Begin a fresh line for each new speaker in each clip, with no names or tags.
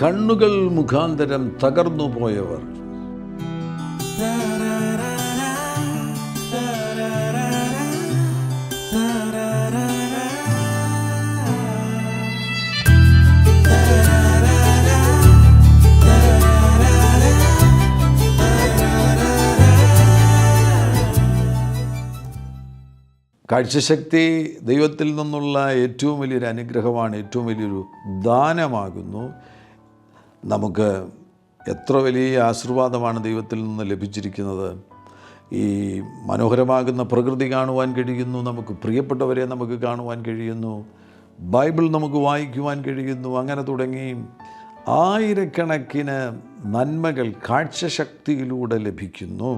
കണ്ണുകൾ മുഖാന്തരം തകർന്നു പോയവർ. കാഴ്ചശക്തി ദൈവത്തിൽ നിന്നുള്ള ഏറ്റവും വലിയൊരു അനുഗ്രഹമാണ്, ഏറ്റവും വലിയൊരു ദാനമാകുന്നു. നമുക്ക് എത്ര വലിയ ആശീർവാദമാണ് ദൈവത്തിൽ നിന്ന് ലഭിച്ചിരിക്കുന്നത്. ഈ മനോഹരമാകുന്ന പ്രകൃതി കാണുവാൻ കഴിയുന്നു, നമുക്ക് പ്രിയപ്പെട്ടവരെ നമുക്ക് കാണുവാൻ കഴിയുന്നു, ബൈബിൾ നമുക്ക് വായിക്കുവാൻ കഴിയുന്നു. അങ്ങനെ തുടങ്ങി ആയിരക്കണക്കിന് നന്മകൾ കാഴ്ചശക്തിയിലൂടെ ലഭിക്കുന്നു.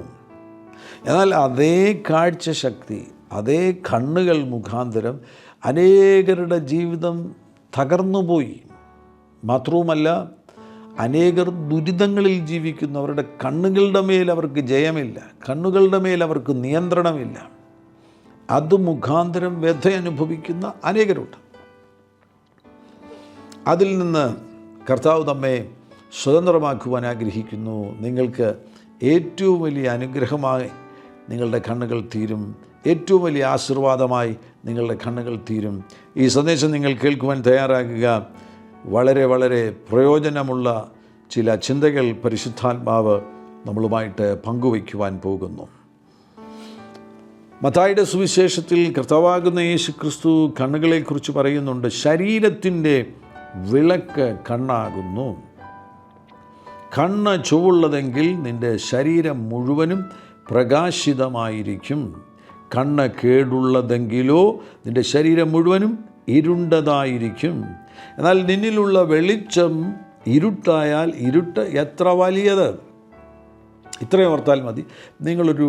എന്നാൽ അതേ കാഴ്ചശക്തി, അതേ കണ്ണുകൾ മുഖാന്തരം അനേകരുടെ ജീവിതം തകർന്നുപോയി. മാത്രവുമല്ല, അനേകർ ദുരിതങ്ങളിൽ ജീവിക്കുന്നു. അവരുടെ കണ്ണുകളുടെ മേൽ അവർക്ക് ജയമില്ല, കണ്ണുകളുടെ മേൽ അവർക്ക് നിയന്ത്രണമില്ല. അത് മുഖാന്തരം വ്യഥ അനുഭവിക്കുന്ന അനേകരുണ്ട്. അതിൽ നിന്ന് കർത്താവ് നമ്മെ സ്വതന്ത്രമാക്കുവാൻ ആഗ്രഹിക്കുന്നു. നിങ്ങൾക്ക് ഏറ്റവും വലിയ അനുഗ്രഹമായി നിങ്ങളുടെ കണ്ണുകൾ തീരും, ഏറ്റവും വലിയ ആശീർവാദമായി നിങ്ങളുടെ കണ്ണുകൾ തീരും. ഈ സന്ദേശം നിങ്ങൾ കേൾക്കുവാൻ തയ്യാറാകുക. വളരെ വളരെ പ്രയോജനമുള്ള ചില ചിന്തകൾ പരിശുദ്ധാത്മാവ് നമ്മളുമായിട്ട് പങ്കുവയ്ക്കുവാൻ പോകുന്നു. മത്തായിയുടെ സുവിശേഷത്തിൽ കർത്താവാകുന്ന യേശു ക്രിസ്തു കണ്ണുകളെക്കുറിച്ച് പറയുന്നുണ്ട്. ശരീരത്തിൻ്റെ വിളക്ക് കണ്ണാകുന്നു. കണ്ണ് ചുവള്ളതെങ്കിൽ നിൻ്റെ ശരീരം മുഴുവനും പ്രകാശിതമായിരിക്കും. കണ്ണ് കേടുള്ളതെങ്കിലോ നിൻ്റെ ശരീരം മുഴുവനും ഇരുണ്ടതായിരിക്കും. എന്നാൽ നിന്നിലുള്ള വെളിച്ചം ഇരുട്ടായാൽ ഇരുട്ട് എത്ര വലിയത്. ഇത്രയും ഓർത്താൽ മതി. നിങ്ങളൊരു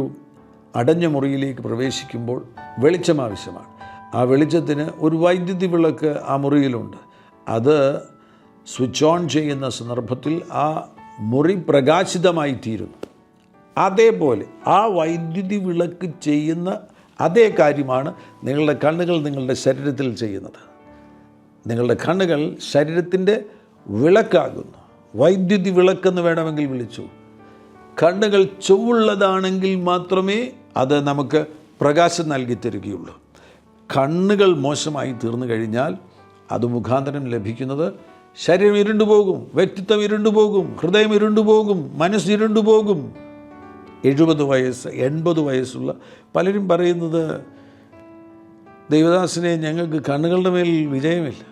അടഞ്ഞ മുറിയിലേക്ക് പ്രവേശിക്കുമ്പോൾ വെളിച്ചം ആവശ്യമാണ്. ആ വെളിച്ചത്തിന് ഒരു വൈദ്യുതി വിളക്ക് ആ മുറിയിലുണ്ട്. അത് സ്വിച്ച് ഓൺ ചെയ്യുന്ന സന്ദർഭത്തിൽ ആ മുറി പ്രകാശിതമായി തീരുന്നു. അതേപോലെ ആ വൈദ്യുതി വിളക്ക് ചെയ്യുന്ന അതേ കാര്യമാണ് നിങ്ങളുടെ കണ്ണുകൾ നിങ്ങളുടെ ശരീരത്തിൽ ചെയ്യുന്നത്. നിങ്ങളുടെ കണ്ണുകൾ ശരീരത്തിൻ്റെ വിളക്കാകുന്നു. വൈദ്യുതി വിളക്കെന്ന് വേണമെങ്കിൽ വിളിച്ചു. കണ്ണുകൾ ചുവള്ളതാണെങ്കിൽ മാത്രമേ അത് നമുക്ക് പ്രകാശം നൽകി തരികയുള്ളൂ. കണ്ണുകൾ മോശമായി തീർന്നു കഴിഞ്ഞാൽ അത് മുഖാന്തരം ലഭിക്കുന്നത് ശരീരം ഇരുണ്ടുപോകും, വ്യക്തിത്വം ഇരുണ്ടുപോകും, ഹൃദയം ഇരുണ്ടുപോകും, മനസ്സ് ഇരുണ്ടുപോകും. 70 വയസ്സ് 80 വയസ്സുള്ള പലരും പറയുന്നത്, ദൈവദാസനെ, ഞങ്ങൾക്ക് കണ്ണുകളുടെ മേൽ വിജയമില്ല.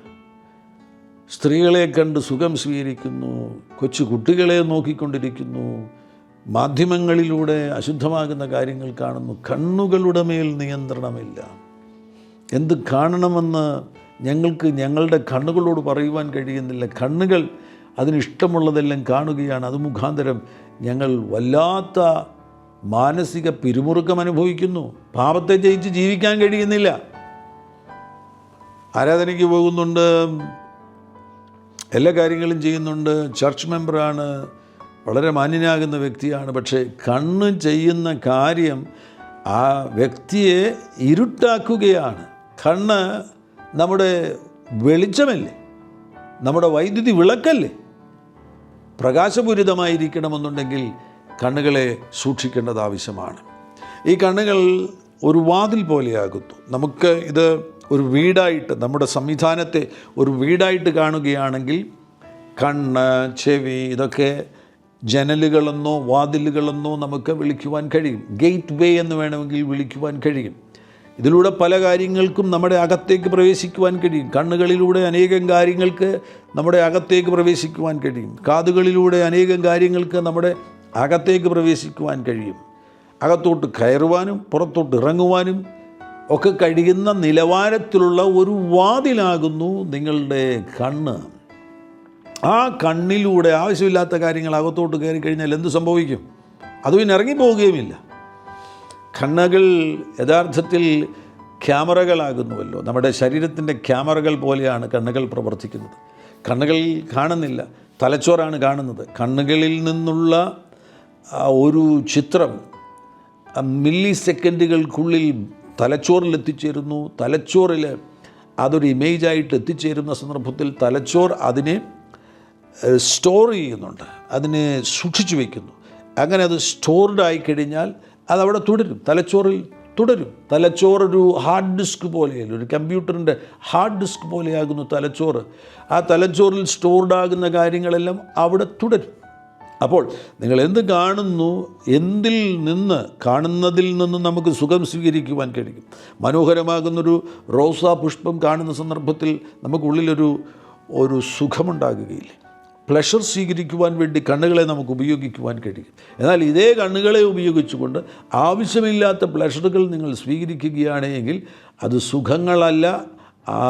സ്ത്രീകളെ കണ്ട് സുഖം സ്വീകരിക്കുന്നു, കൊച്ചു കുട്ടികളെ നോക്കിക്കൊണ്ടിരിക്കുന്നു, മാധ്യമങ്ങളിലൂടെ അശുദ്ധമാകുന്ന കാര്യങ്ങൾ കാണുന്നു, കണ്ണുകളുടെ മേൽ നിയന്ത്രണമില്ല. എന്ത് കാണണമെന്ന് ഞങ്ങൾക്ക് ഞങ്ങളുടെ കണ്ണുകളോട് പറയുവാൻ കഴിയുന്നില്ല. കണ്ണുകൾ അതിനിഷ്ടമുള്ളതെല്ലാം കാണുകയാണ്. അത് മുഖാന്തരം ഞങ്ങൾ വല്ലാത്ത മാനസിക പിരിമുറുക്കം അനുഭവിക്കുന്നു. പാപത്തെ ജയിച്ച് ജീവിക്കാൻ കഴിയുന്നില്ല. ആരാധനയ്ക്ക് പോകുന്നുണ്ട്, എല്ലാ കാര്യങ്ങളും ചെയ്യുന്നുണ്ട്, ചർച്ച് മെമ്പറാണ്, വളരെ മാന്യനാകുന്ന വ്യക്തിയാണ്. പക്ഷേ കണ്ണ് ചെയ്യുന്ന കാര്യം ആ വ്യക്തിയെ ഇരുട്ടാക്കുകയാണ്. കണ്ണ് നമ്മുടെ വെളിച്ചമല്ലേ, നമ്മുടെ വൈദ്യുതി വിളക്കല്ലേ. പ്രകാശപൂരിതമായിരിക്കണമെന്നുണ്ടെങ്കിൽ കണ്ണുകളെ സൂക്ഷിക്കേണ്ടത് ആവശ്യമാണ്. ഈ കണ്ണുകൾ ഒരു വാതിൽ പോലെയാകുന്നു. നമുക്ക് ഇത് ഒരു വീടായിട്ട്, നമ്മുടെ സംവിധാനത്തെ ഒരു വീടായിട്ട് കാണുകയാണെങ്കിൽ കണ്ണ്, ചെവി, ഇതൊക്കെ ജനലുകളെന്നോ വാതിലുകളെന്നോ നമുക്ക് വിളിക്കുവാൻ കഴിയും. ഗേറ്റ് വേ എന്ന് വേണമെങ്കിൽ വിളിക്കുവാൻ കഴിയും. ഇതിലൂടെ പല കാര്യങ്ങൾക്കും നമ്മുടെ അകത്തേക്ക് പ്രവേശിക്കുവാൻ കഴിയും. കണ്ണുകളിലൂടെ അനേകം കാര്യങ്ങൾക്ക് നമ്മുടെ അകത്തേക്ക് പ്രവേശിക്കുവാൻ കഴിയും. കാതുകളിലൂടെ അനേകം കാര്യങ്ങൾക്ക് നമ്മുടെ അകത്തേക്ക് പ്രവേശിക്കുവാൻ കഴിയും. അകത്തോട്ട് കയറുവാനും പുറത്തോട്ട് ഇറങ്ങുവാനും ഒക്കെ കഴിയുന്ന നിലവാരത്തിലുള്ള ഒരു വാതിലാകുന്നു നിങ്ങളുടെ കണ്ണ്. ആ കണ്ണിലൂടെ ആവശ്യമില്ലാത്ത കാര്യങ്ങൾ അകത്തോട്ട് കയറി കഴിഞ്ഞാൽ എന്ത് സംഭവിക്കും? അത് പിന്നെ ഇറങ്ങിപ്പോവുകയുമില്ല. കണ്ണുകൾ യഥാർത്ഥത്തിൽ ക്യാമറകളാകുന്നുവല്ലോ. നമ്മുടെ ശരീരത്തിൻ്റെ ക്യാമറകൾ പോലെയാണ് കണ്ണുകൾ പ്രവർത്തിക്കുന്നത്. കണ്ണുകൾ കാണുന്നില്ല, തലച്ചോറാണ് കാണുന്നത്. കണ്ണുകളിൽ നിന്നുള്ള ഒരു ചിത്രം മില്ലി സെക്കൻഡുകൾക്കുള്ളിൽ തലച്ചോറിൽ എത്തിച്ചേരുന്നു. തലച്ചോറിൽ അതൊരു ഇമേജായിട്ട് എത്തിച്ചേരുന്ന സന്ദർഭത്തിൽ തലച്ചോർ അതിനെ സ്റ്റോർ ചെയ്യുന്നുണ്ട്, അതിനെ സൂക്ഷിച്ചു വയ്ക്കുന്നു. അങ്ങനെ അത് സ്റ്റോർഡ് ആയിക്കഴിഞ്ഞാൽ അതവിടെ തുടരും, തലച്ചോറിൽ തുടരും. തലച്ചോറൊരു ഹാർഡ് ഡിസ്ക് പോലെയല്ല, ഒരു കമ്പ്യൂട്ടറിൻ്റെ ഹാർഡ് ഡിസ്ക് പോലെയാകുന്നു തലച്ചോറ്. ആ തലച്ചോറിൽ സ്റ്റോർഡ് ആകുന്ന കാര്യങ്ങളെല്ലാം അവിടെ തുടരും. അപ്പോൾ നിങ്ങൾ എന്ത് കാണുന്നു, എന്തിൽ നിന്ന്, കാണുന്നതിൽ നിന്ന് നമുക്ക് സുഖം സ്വീകരിക്കുവാൻ കഴിയും. മനോഹരമാകുന്നൊരു റോസാ പുഷ്പം കാണുന്ന സന്ദർഭത്തിൽ നമുക്കുള്ളിലൊരു സുഖമുണ്ടാകുകയില്ല. പ്ലഷർ സ്വീകരിക്കുവാൻ വേണ്ടി കണ്ണുകളെ നമുക്ക് ഉപയോഗിക്കുവാൻ കഴിയും. എന്നാൽ ഇതേ കണ്ണുകളെ ഉപയോഗിച്ചുകൊണ്ട് ആവശ്യമില്ലാത്ത പ്ലഷറുകൾ നിങ്ങൾ സ്വീകരിക്കുകയാണെങ്കിൽ അത് സുഖങ്ങളല്ല,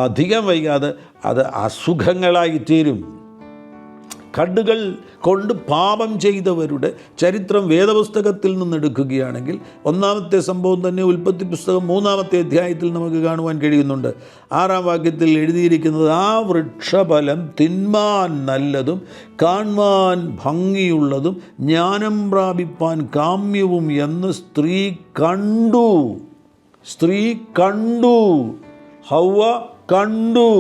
അധികം വൈകാതെ അത് അസുഖങ്ങളായി തീരും. കണ്ണുകൾ കൊണ്ട് പാപം ചെയ്തവരുടെ ചരിത്രം വേദപുസ്തകത്തിൽ നിന്നെടുക്കുകയാണെങ്കിൽ ഒന്നാമത്തെ സംഭവം തന്നെ ഉൽപ്പത്തി പുസ്തകം 3-ാമത്തെ അധ്യായത്തിൽ നമുക്ക് കാണുവാൻ കഴിയുന്നുണ്ട്. 6-ാം വാക്യത്തിൽ എഴുതിയിരിക്കുന്നത്, ആ വൃക്ഷഫലം തിന്മാൻ നല്ലതും കാൺമാൻ ഭംഗിയുള്ളതും ജ്ഞാനം പ്രാപിപ്പാൻ കാമ്യവും എന്ന് സ്ത്രീ കണ്ടു. ഹൗവ കണ്ടു.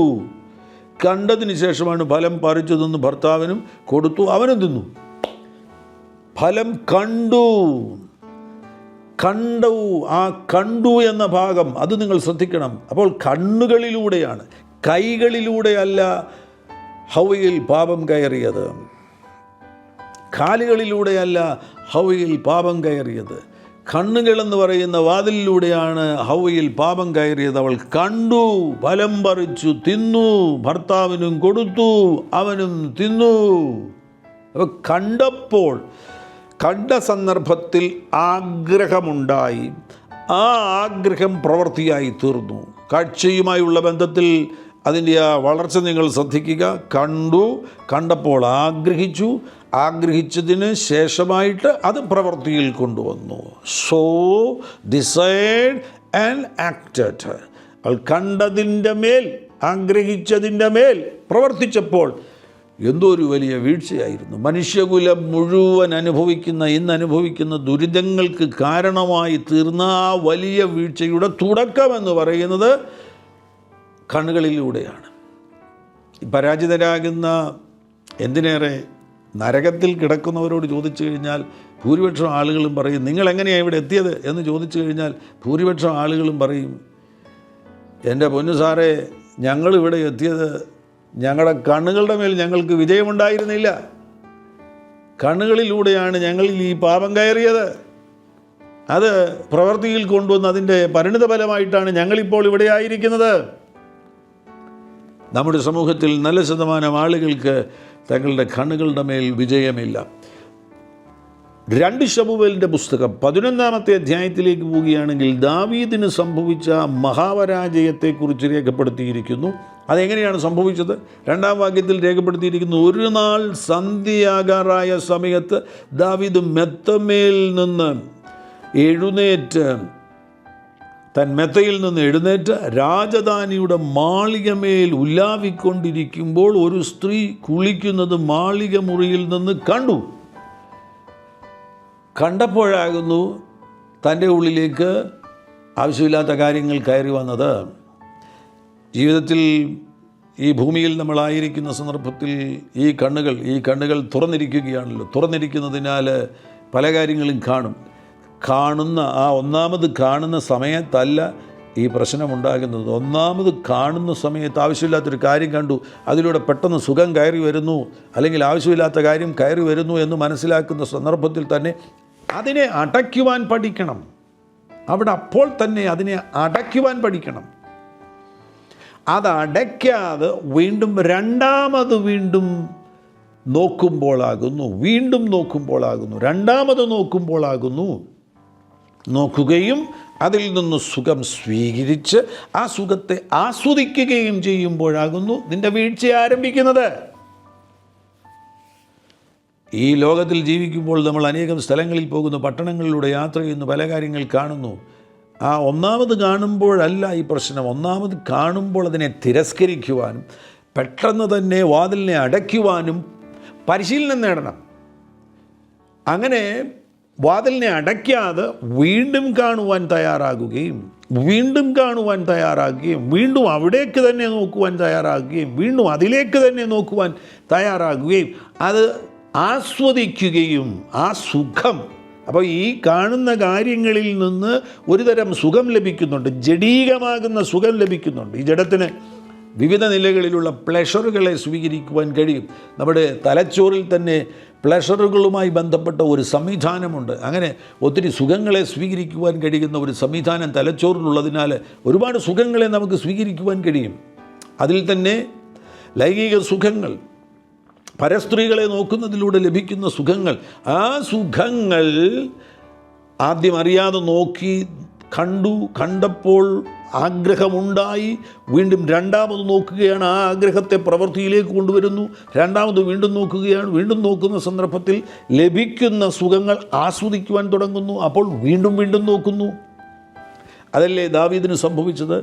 കണ്ടതിന് ശേഷമാണ് ഫലം പറിച്ചു തിന്ന് ഭർത്താവിനും കൊടുത്തു, അവനും തിന്നു. ഫലം കണ്ടു. ആ കണ്ടു എന്ന ഭാഗം അത് നിങ്ങൾ ശ്രദ്ധിക്കണം. അപ്പോൾ കണ്ണുകളിലൂടെയാണ്, കൈകളിലൂടെയല്ല ഹൗവയിൽ പാപം കയറിയത്, കാലുകളിലൂടെയല്ല ഹൗവയിൽ പാപം കയറിയത്. കണ്ണുകളെന്ന് പറയുന്ന വാതിലിലൂടെയാണ് ഹൗവയിൽ പാപം കയറിയത്. അവൾ കണ്ടു, ഫലം പറിച്ചു തിന്നു, ഭർത്താവിനും കൊടുത്തു, അവനും തിന്നു. അപ്പോൾ കണ്ട സന്ദർഭത്തിൽ ആഗ്രഹമുണ്ടായി, ആ ആഗ്രഹം പ്രവൃത്തിയായി തീർന്നു. കാഴ്ചയുമായുള്ള ബന്ധത്തിൽ അതിൻ്റെ ആ വളർച്ച നിങ്ങൾ ശ്രദ്ധിക്കുക. കണ്ടപ്പോൾ ആഗ്രഹിച്ചതിന് ശേഷമായിട്ട് അത് പ്രവൃത്തിയിൽ കൊണ്ടുവന്നു. So decide and acted. അവൾ കണ്ടതിൻ്റെ മേൽ, ആഗ്രഹിച്ചതിൻ്റെ മേൽ പ്രവർത്തിച്ചപ്പോൾ എന്തോ ഒരു വലിയ വീഴ്ചയായിരുന്നു. മനുഷ്യകുലം മുഴുവൻ ഇന്ന് അനുഭവിക്കുന്ന ദുരിതങ്ങൾക്ക് കാരണമായി തീർന്ന ആ വലിയ വീഴ്ചയുടെ തുടക്കമെന്ന് പറയുന്നത് കണ്ണുകളിലൂടെയാണ്. പരാജിതരാകുന്ന, എന്തിനേറെ നരകത്തിൽ കിടക്കുന്നവരോട് ചോദിച്ചു കഴിഞ്ഞാൽ ഭൂരിപക്ഷം ആളുകളും പറയും, നിങ്ങളെങ്ങനെയാണ് ഇവിടെ എത്തിയത് എന്ന് ചോദിച്ചു കഴിഞ്ഞാൽ ഭൂരിപക്ഷം ആളുകളും പറയും, എൻ്റെ പൊന്നു സാറേ, ഞങ്ങളിവിടെ എത്തിയത് ഞങ്ങളുടെ കണ്ണുകളുടെ മേൽ ഞങ്ങൾക്ക് വിജയമുണ്ടായിരുന്നില്ല, കണ്ണുകളിലൂടെയാണ് ഞങ്ങളിൽ ഈ പാപം കയറിയത്, അത് പ്രവൃത്തിയിൽ കൊണ്ടുവന്ന് അതിൻ്റെ പരിണിത ഫലമായിട്ടാണ് ഞങ്ങളിപ്പോൾ ഇവിടെ ആയിരിക്കുന്നത്. നമ്മുടെ സമൂഹത്തിൽ നല്ല ശതമാനം ആളുകൾക്ക് തങ്ങളുടെ കണ്ണുകളുടെ മേൽ വിജയമില്ല. 2 ശമൂവേലിൻ്റെ പുസ്തകം 11-ാമത്തെ അധ്യായത്തിലേക്ക് പോവുകയാണെങ്കിൽ ദാവീദിന് സംഭവിച്ച മഹാപരാജയത്തെക്കുറിച്ച് രേഖപ്പെടുത്തിയിരിക്കുന്നു. അതെങ്ങനെയാണ് സംഭവിച്ചത്? 2-ാം വാക്യത്തിൽ രേഖപ്പെടുത്തിയിരിക്കുന്നു, ഒരു നാൾ സന്ധ്യയാകാറായ സമയത്ത് ദാവീദ് മെത്തമേൽ നിന്ന് എഴുന്നേറ്റ് തൻ മെത്തയിൽ നിന്ന് എഴുന്നേറ്റ് രാജധാനിയുടെ മാളികമേൽ ഉലാവിക്കൊണ്ടിരിക്കുമ്പോൾ ഒരു സ്ത്രീ കുളിക്കുന്നത് മാളിക മുറിയിൽ നിന്ന് കണ്ടപ്പോഴാകുന്നു തൻ്റെ ഉള്ളിലേക്ക് ആവശ്യമില്ലാത്ത കാര്യങ്ങൾ കയറി വന്നത്. ജീവിതത്തിൽ ഈ ഭൂമിയിൽ നമ്മളായിരിക്കുന്ന സന്ദർഭത്തിൽ ഈ കണ്ണുകൾ തുറന്നിരിക്കുകയാണല്ലോ. തുറന്നിരിക്കുന്നതിനാൽ പല കാര്യങ്ങളും ഒന്നാമത് കാണുന്ന സമയത്തല്ല ഈ പ്രശ്നമുണ്ടാകുന്നത്. ഒന്നാമത് കാണുന്ന സമയത്ത് ആവശ്യമില്ലാത്തൊരു കാര്യം കണ്ടു, അതിലൂടെ പെട്ടെന്ന് സുഖം കയറി വരുന്നു, അല്ലെങ്കിൽ ആവശ്യമില്ലാത്ത കാര്യം കയറി വരുന്നു എന്ന് മനസ്സിലാക്കുന്ന സന്ദർഭത്തിൽ തന്നെ അതിനെ അടയ്ക്കുവാൻ പഠിക്കണം. അപ്പോൾ തന്നെ അതിനെ അടയ്ക്കുവാൻ പഠിക്കണം. അത് അടയ്ക്കാതെ രണ്ടാമത് നോക്കുമ്പോഴാകുന്നു നോക്കുകയും അതിൽ നിന്ന് സുഖം സ്വീകരിച്ച് ആ സുഖത്തെ ആസ്വദിക്കുകയും ചെയ്യുമ്പോഴാകുന്നു നിന്റെ വീഴ്ച ആരംഭിക്കുന്നത്. ഈ ലോകത്തിൽ ജീവിക്കുമ്പോൾ നമ്മൾ അനേകം സ്ഥലങ്ങളിൽ പോകുന്നു, പട്ടണങ്ങളിലൂടെ യാത്ര ചെയ്യുന്നു, പല കാര്യങ്ങൾ കാണുന്നു. ആ ഒന്നാമത് കാണുമ്പോഴല്ല ഈ പ്രശ്നം. ഒന്നാമത് കാണുമ്പോൾ അതിനെ തിരസ്കരിക്കുവാനും പെട്ടെന്ന് തന്നെ വാതിലിനെ അടയ്ക്കുവാനും പരിശീലനം നേടണം. അങ്ങനെ വാതിലിനെ അടയ്ക്കാതെ വീണ്ടും കാണുവാൻ തയ്യാറാകുകയും വീണ്ടും അവിടേക്ക് തന്നെ നോക്കുവാൻ തയ്യാറാകുകയും വീണ്ടും അതിലേക്ക് തന്നെ നോക്കുവാൻ തയ്യാറാകുകയും അത് ആസ്വദിക്കുകയും ആ സുഖം. അപ്പോൾ ഈ കാണുന്ന കാര്യങ്ങളിൽ നിന്ന് ഒരുതരം സുഖം ലഭിക്കുന്നുണ്ട്, ജഡീകമാകുന്ന സുഖം ലഭിക്കുന്നുണ്ട്. ഈ ജഡത്തിന് വിവിധ നിലകളിലുള്ള പ്ലഷറുകളെ സ്വീകരിക്കുവാൻ കഴിയും. നമ്മുടെ തലച്ചോറിൽ തന്നെ പ്ലഷറുകളുമായി ബന്ധപ്പെട്ട ഒരു സംവിധാനമുണ്ട്. അങ്ങനെ ഒത്തിരി സുഖങ്ങളെ സ്വീകരിക്കുവാൻ കഴിയുന്ന ഒരു സംവിധാനം തലച്ചോറിലുള്ളതിനാൽ ഒരുപാട് സുഖങ്ങളെ നമുക്ക് സ്വീകരിക്കുവാൻ കഴിയും. അതിൽ തന്നെ ലൈംഗിക സുഖങ്ങൾ, പരസ്ത്രീകളെ നോക്കുന്നതിലൂടെ ലഭിക്കുന്ന സുഖങ്ങൾ, ആ സുഖങ്ങൾ ആദ്യം അറിയാതെ നോക്കി കണ്ടപ്പോൾ ആഗ്രഹമുണ്ടായി, വീണ്ടും രണ്ടാമത് നോക്കുകയാണ്, ആ ആഗ്രഹത്തെ പ്രവൃത്തിയിലേക്ക് കൊണ്ടുവരുന്നു, രണ്ടാമത് വീണ്ടും നോക്കുകയാണ്, വീണ്ടും നോക്കുന്ന സന്ദർഭത്തിൽ ലഭിക്കുന്ന സുഖങ്ങൾ ആസ്വദിക്കുവാൻ തുടങ്ങുന്നു, അപ്പോൾ വീണ്ടും നോക്കുന്നു. അതല്ലേ ദാവീദിന് സംഭവിച്ചത്?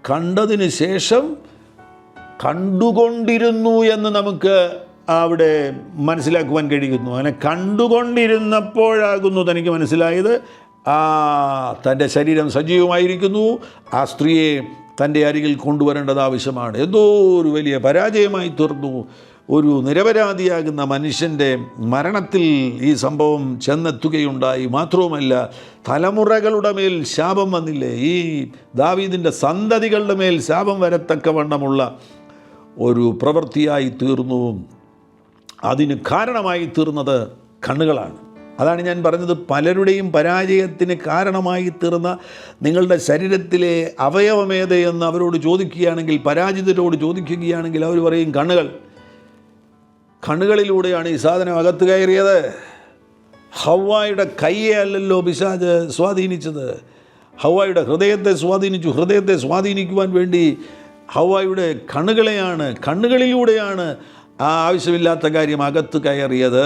കണ്ടതിന് ശേഷം കണ്ടുകൊണ്ടിരുന്നു എന്ന് നമുക്ക് അവിടെ മനസ്സിലാക്കുവാൻ കഴിയുന്നു. അങ്ങനെ കണ്ടുകൊണ്ടിരുന്നപ്പോഴാകുന്നു തനിക്ക് മനസ്സിലായത് തൻ്റെ ശരീരം സജീവമായിരിക്കുന്നു, ആ സ്ത്രീയെ തൻ്റെ അരികിൽ കൊണ്ടുവരേണ്ടത് ആവശ്യമാണ്. എന്തോ ഒരു വലിയ പരാജയമായി തീർന്നു. ഒരു നിരപരാധിയാകുന്ന മനുഷ്യൻ്റെ മരണത്തിൽ ഈ സംഭവം ചെന്നെത്തുകയുണ്ടായി. മാത്രവുമല്ല, തലമുറകളുടെ മേൽ ശാപം വന്നില്ലേ, ഈ ദാവീദിൻ്റെ സന്തതികളുടെ മേൽ ശാപം വരത്തക്കവണ്ണമുള്ള ഒരു പ്രവൃത്തിയായി തീർന്നു. അതിന് കാരണമായി തീർന്നത് കണ്ണുകളാണ്. അതാണ് ഞാൻ പറഞ്ഞത്, പലരുടെയും പരാജയത്തിന് കാരണമായി തീർന്ന നിങ്ങളുടെ ശരീരത്തിലെ അവയവമേതെന്ന് അവരോട് ചോദിക്കുകയാണെങ്കിൽ, പരാജിതരോട് ചോദിക്കുകയാണെങ്കിൽ അവർ പറയും കണ്ണുകളിലൂടെയാണ് ഈ സാധനം അകത്ത് കയറിയത്. ഹവ്വായുടെ കയ്യെ അല്ലല്ലോ പിശാച് സ്വാധീനിച്ചത്, ഹവ്വായുടെ ഹൃദയത്തെ സ്വാധീനിച്ചു. ഹൃദയത്തെ സ്വാധീനിക്കുവാൻ വേണ്ടി ഹവ്വായുടെ കണ്ണുകളിലൂടെയാണ് ആ ആവശ്യമില്ലാത്ത കാര്യം അകത്ത് കയറിയത്.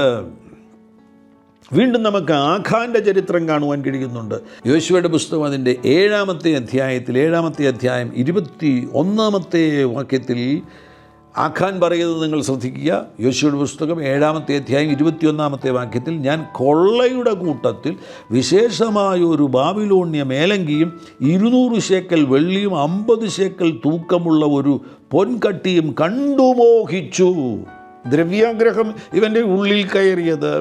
വീണ്ടും നമുക്ക് ആഖാൻ്റെ ചരിത്രം കാണുവാൻ കഴിയുന്നുണ്ട്. യോശുവയുടെ പുസ്തകം അതിൻ്റെ 7-ാമത്തെ അധ്യായം 21-ാമത്തെ വാക്യത്തിൽ ആഖാൻ പറയുന്നത് നിങ്ങൾ ശ്രദ്ധിക്കുക. യോശുവയുടെ പുസ്തകം 7-ാമത്തെ അധ്യായം 21-ാമത്തെ വാക്യത്തിൽ, ഞാൻ കൊള്ളയുടെ കൂട്ടത്തിൽ വിശേഷമായൊരു ബാബിലോണ്യ മേലങ്കിയും 200 ശേക്കൽ വെള്ളിയും 50 ശേക്കൽ തൂക്കമുള്ള ഒരു പൊൻകട്ടിയും കണ്ടുമോഹിച്ചു. ദ്രവ്യാഗ്രഹം ഇവൻ്റെ ഉള്ളിൽ കയറിയത്,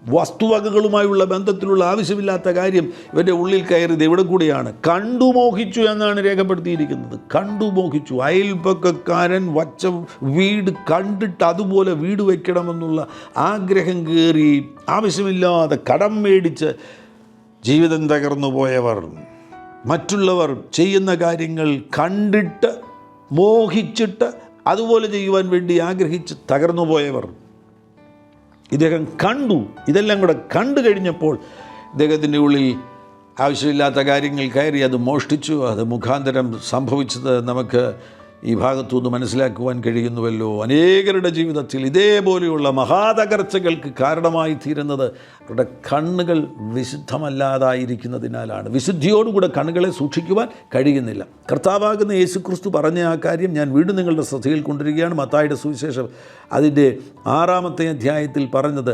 വസ്തുവകകളുമായുള്ള ബന്ധത്തിലുള്ള ആവശ്യമില്ലാത്ത കാര്യം ഇവൻ്റെ ഉള്ളിൽ കയറിയത് എവിടെ കൂടിയാണ്? കണ്ടുമോഹിച്ചു എന്നാണ് രേഖപ്പെടുത്തിയിരിക്കുന്നത്. കണ്ടുമോഹിച്ചു. അയൽപക്കക്കാരൻ വച്ച വീട് കണ്ടിട്ട് അതുപോലെ വീട് വയ്ക്കണമെന്നുള്ള ആഗ്രഹം കയറി ആവശ്യമില്ലാതെ കടം മേടിച്ച് ജീവിതം തകർന്നു പോയവർ, മറ്റുള്ളവർ ചെയ്യുന്ന കാര്യങ്ങൾ കണ്ടിട്ട് മോഹിച്ചിട്ട് അതുപോലെ ചെയ്യുവാൻ വേണ്ടി ആഗ്രഹിച്ച് തകർന്നു പോയവർ, ഇദ്ദേഹം കണ്ടു. ഇതെല്ലാം കൂടെ കണ്ടു കഴിഞ്ഞപ്പോൾ ഇദ്ദേഹത്തിൻ്റെ ഉള്ളിൽ ആവശ്യമില്ലാത്ത കാര്യങ്ങൾ കയറി അത് മോഷ്ടിച്ചു. അത് മുഖാന്തരം സംഭവിച്ചത് നമുക്ക് ഈ ഭാഗത്തുനിന്ന് മനസ്സിലാക്കുവാൻ കഴിയുന്നുവല്ലോ. അനേകരുടെ ജീവിതത്തിൽ ഇതേപോലെയുള്ള മഹാതകർച്ചകൾക്ക് കാരണമായി തീരുന്നത് അവരുടെ കണ്ണുകൾ വിശുദ്ധമല്ലാതായിരിക്കുന്നതിനാലാണ്. വിശുദ്ധിയോടുകൂടെ കണ്ണുകളെ സൂക്ഷിക്കുവാൻ കഴിയുന്നില്ല. കർത്താവാകുന്ന യേശുക്രിസ്തു പറഞ്ഞ ആ കാര്യം ഞാൻ വീണ്ടും നിങ്ങളുടെ ശ്രദ്ധയിൽ കൊണ്ടുവരികയാണ്. മത്തായിയുടെ സുവിശേഷം അതിൻ്റെ 6-ാമത്തെ അധ്യായത്തിൽ പറഞ്ഞത്,